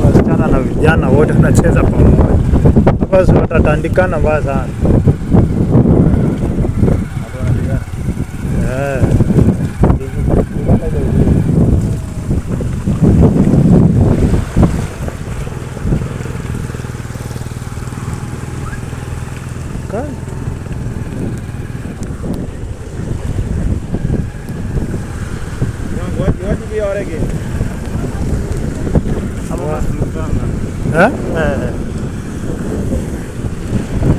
Wasichana na vijana wote wanacheza pamoja. Hapa watatandikana mbaya sana. Okay.